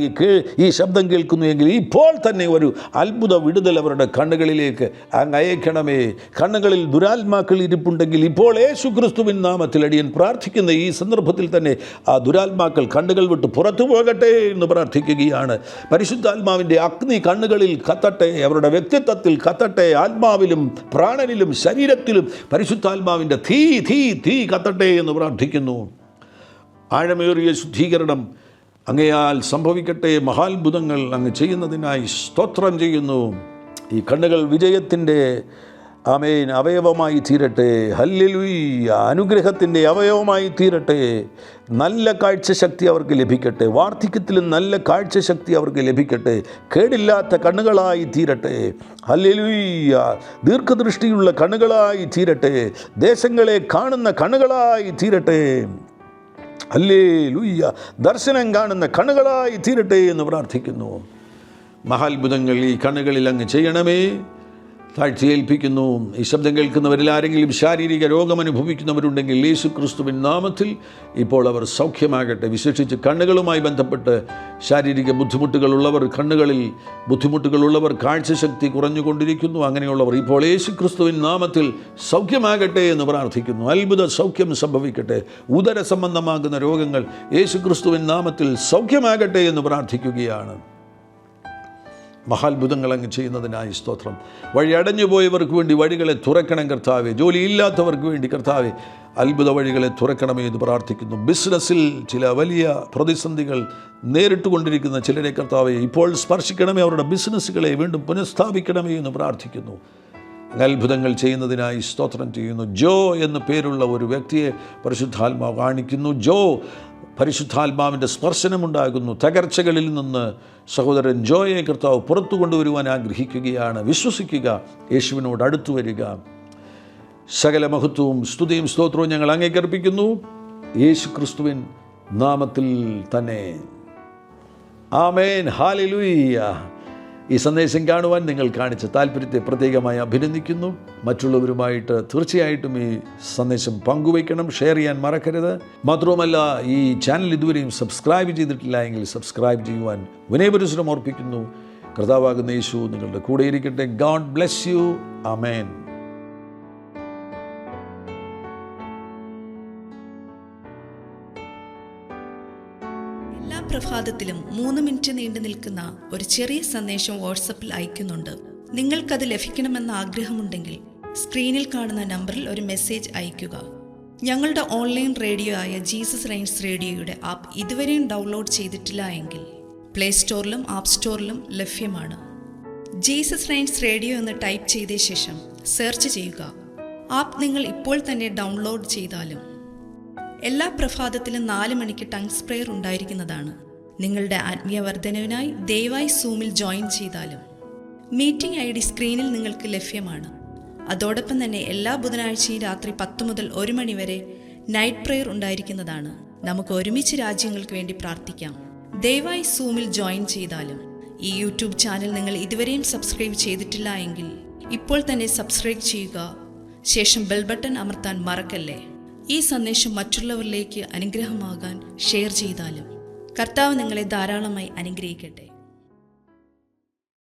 ഈ ശബ്ദം കേൾക്കുന്നു എങ്കിൽ ഇപ്പോൾ തന്നെ ഒരു അത്ഭുത വിടുതൽ അവരുടെ കണ്ണുകളിലേക്ക് അങ്ങ് അയക്കണമേ. കണ്ണുകളിൽ ദുരാത്മാക്കൾ ഇരിപ്പുണ്ടെങ്കിൽ ഇപ്പോൾ യേശുക്രിസ്തുവിൻ നാമത്തിൽ അടിയൻ പ്രാർത്ഥിക്കുന്ന ഈ സന്ദർഭത്തിൽ തന്നെ ആ ദുരാത്മാക്കൾ കണ്ണുകൾ വിട്ട് പുറത്തു പോകട്ടെ എന്ന് പ്രാർത്ഥിക്കുകയാണ്. പരിശുദ്ധാത്മാവിൻ്റെ അഗ്നി കണ്ണുകളിൽ കത്തട്ടെ, അവരുടെ വ്യക്തിത്വത്തിൽ കത്തട്ടെ, ആത്മാവിലും പ്രാണനിലും ശരീരത്തിലും പരിശുദ്ധാത്മാവിൻ്റെ തീ തീ തീ കത്തട്ടെ എന്ന് പ്രാർത്ഥിക്കുന്നു. ആഴമേറിയ ശുദ്ധീകരണം അങ്ങയാൽ സംഭവിക്കട്ടെ. മഹാത്ഭുതങ്ങൾ അങ്ങ് ചെയ്യുന്നതിനായി സ്തോത്രം ചെയ്യുന്നു. ഈ കണ്ണുകൾ വിജയത്തിൻ്റെ ആമേൻ അവയവമായി തീരട്ടെ. ഹല്ലേലൂയ. അനുഗ്രഹത്തിൻ്റെ അവയവമായി തീരട്ടെ. നല്ല കാഴ്ചശക്തി അവർക്ക് ലഭിക്കട്ടെ. വാർദ്ധക്യത്തിലും നല്ല കാഴ്ചശക്തി അവർക്ക് ലഭിക്കട്ടെ. കേടില്ലാത്ത കണ്ണുകളായി തീരട്ടെ. ഹല്ലേലൂയ. ദീർഘദൃഷ്ടിയുള്ള കണ്ണുകളായി തീരട്ടെ. ദേശങ്ങളെ കാണുന്ന കണ്ണുകളായി തീരട്ടെ. ഹല്ലേലൂയ. ദർശനം കാണുന്ന കണ്ണുകളായി തീരട്ടെ എന്ന് പ്രാർത്ഥിക്കുന്നു. മഹാത്ഭുതങ്ങൾ ഈ കണ്ണുകളിൽ അങ്ങ് ചെയ്യണമേ. താഴ്ചയേൽപ്പിക്കുന്നു. ഈ ശബ്ദം കേൾക്കുന്നവരിൽ ആരെങ്കിലും ശാരീരിക രോഗം അനുഭവിക്കുന്നവരുണ്ടെങ്കിൽ യേശുക്രിസ്തുവിൻ നാമത്തിൽ ഇപ്പോൾ അവർ സൗഖ്യമാകട്ടെ. വിശേഷിച്ച് കണ്ണുകളുമായി ബന്ധപ്പെട്ട് ശാരീരിക ബുദ്ധിമുട്ടുകളുള്ളവർ, കണ്ണുകളിൽ ബുദ്ധിമുട്ടുകളുള്ളവർ, കാഴ്ചശക്തി കുറഞ്ഞുകൊണ്ടിരിക്കുന്നു, അങ്ങനെയുള്ളവർ ഇപ്പോൾ യേശുക്രിസ്തുവിൻ നാമത്തിൽ സൗഖ്യമാകട്ടെ എന്ന് പ്രാർത്ഥിക്കുന്നു. അത്ഭുത സൗഖ്യം സംഭവിക്കട്ടെ. ഉദര സംബന്ധമാകുന്ന രോഗങ്ങൾ യേശുക്രിസ്തുവിൻ നാമത്തിൽ സൗഖ്യമാകട്ടെ എന്ന് പ്രാർത്ഥിക്കുകയാണ്. മഹാത്ഭുതങ്ങൾ അങ്ങ് ചെയ്യുന്നതിനായി സ്തോത്രം. വഴി അടഞ്ഞുപോയവർക്ക് വേണ്ടി വഴികളെ തുറക്കണം കർത്താവെ. ജോലിയില്ലാത്തവർക്ക് വേണ്ടി കർത്താവെ അത്ഭുത വഴികളെ തുറക്കണമേ എന്ന് പ്രാർത്ഥിക്കുന്നു. ബിസിനസ്സിൽ ചില വലിയ പ്രതിസന്ധികൾ നേരിട്ടുകൊണ്ടിരിക്കുന്ന ചിലരെ കർത്താവെ ഇപ്പോൾ സ്പർശിക്കണമേ. അവരുടെ ബിസിനസ്സുകളെ വീണ്ടും പുനഃസ്ഥാപിക്കണമേ എന്ന് പ്രാർത്ഥിക്കുന്നു. അത്ഭുതങ്ങൾ ചെയ്യുന്നതിനായി സ്തോത്രം ചെയ്യുന്നു. ജോ എന്നു പേരുള്ള ഒരു വ്യക്തിയെ പരിശുദ്ധാത്മാവ് കാണിക്കുന്നു. ജോ പരിശുദ്ധാത്മാവിൻ്റെ സ്പർശനമുണ്ടാകുന്നു. തകർച്ചകളിൽ നിന്ന് സഹോദരൻ ജോയെ കർത്താവ് പുറത്തു കൊണ്ടുവരുവാൻ ആഗ്രഹിക്കുകയാണ്. വിശ്വസിക്കുക, യേശുവിനോട് അടുത്തു വരിക. സകല മഹത്വവും സ്തുതിയും സ്തോത്രവും ഞങ്ങൾ അങ്ങേക്കർപ്പിക്കുന്നു. യേശു ക്രിസ്തുവിൻ നാമത്തിൽ തന്നെ. ആമേൻ. ഹല്ലേലൂയ. ഈ സന്ദേശം കാണുവാൻ നിങ്ങൾ കാണിച്ച താല്പര്യത്തെ പ്രത്യേകമായി അഭിനന്ദിക്കുന്നു. മറ്റുള്ളവരുമായിട്ട് തീർച്ചയായിട്ടും ഈ സന്ദേശം പങ്കുവയ്ക്കണം, ഷെയർ ചെയ്യാൻ മറക്കരുത്. മാത്രവുമല്ല, ഈ ചാനൽ ഇതുവരെയും സബ്സ്ക്രൈബ് ചെയ്തിട്ടില്ല എങ്കിൽ സബ്സ്ക്രൈബ് ചെയ്യുവാൻ വിനയപരിശ്രമം ഓർപ്പിക്കുന്നു. കർത്താവാകുന്ന യേശു നിങ്ങളുടെ കൂടെ ഇരിക്കട്ടെ. God bless you. ആമേൻ.
എല്ലാ പ്രഭാതത്തിലും 3 മിനിറ്റ് നീണ്ടു നിൽക്കുന്ന ഒരു ചെറിയ സന്ദേശം വാട്സപ്പിൽ അയക്കുന്നുണ്ട്. നിങ്ങൾക്കത് ലഭിക്കണമെന്ന ആഗ്രഹമുണ്ടെങ്കിൽ സ്ക്രീനിൽ കാണുന്ന നമ്പറിൽ ഒരു മെസ്സേജ് അയയ്ക്കുക. ഞങ്ങളുടെ ഓൺലൈൻ റേഡിയോ ആയ ജീസസ് റെയിൻസ് റേഡിയോയുടെ ആപ്പ് ഇതുവരെയും ഡൗൺലോഡ് ചെയ്തിട്ടില്ല എങ്കിൽ പ്ലേ സ്റ്റോറിലും ആപ്പ് സ്റ്റോറിലും ലഭ്യമാണ്. ജീസസ് റെയിൻസ് റേഡിയോ എന്ന് ടൈപ്പ് ചെയ്ത ശേഷം സെർച്ച് ചെയ്യുക. ആപ്പ് നിങ്ങൾ ഇപ്പോൾ തന്നെ ഡൗൺലോഡ് ചെയ്താലും എല്ലാ പ്രഭാതത്തിലും 4 മണിക്ക് ടങ്സ് പ്രെയർ ഉണ്ടായിരിക്കുന്നതാണ്. നിങ്ങളുടെ ആത്മീയ വർധനവിനായി ദയവായി സൂമിൽ ജോയിൻ ചെയ്താലും മീറ്റിംഗ് ID സ്ക്രീനിൽ നിങ്ങൾക്ക് ലഭ്യമാണ്. അതോടൊപ്പം തന്നെ എല്ലാ ബുധനാഴ്ചയും രാത്രി 10 മുതൽ 1 മണി വരെ നൈറ്റ് പ്രെയർ ഉണ്ടായിരിക്കുന്നതാണ്. നമുക്ക് ഒരുമിച്ച് രാജ്യങ്ങൾക്ക് വേണ്ടി പ്രാർത്ഥിക്കാം. ദയവായി സൂമിൽ ജോയിൻ ചെയ്താലും ഈ യൂട്യൂബ് ചാനൽ നിങ്ങൾ ഇതുവരെയും സബ്സ്ക്രൈബ് ചെയ്തിട്ടില്ല എങ്കിൽ ഇപ്പോൾ തന്നെ സബ്സ്ക്രൈബ് ചെയ്യുക. ശേഷം ബെൽ ബട്ടൺ അമർത്താൻ മറക്കല്ലേ. ഈ സന്ദേശം മറ്റുള്ളവരിലേക്ക് അനുഗ്രഹമാകാൻ ഷെയർ ചെയ്താലും കർത്താവ് നിങ്ങളെ ധാരാളമായി അനുഗ്രഹിക്കട്ടെ.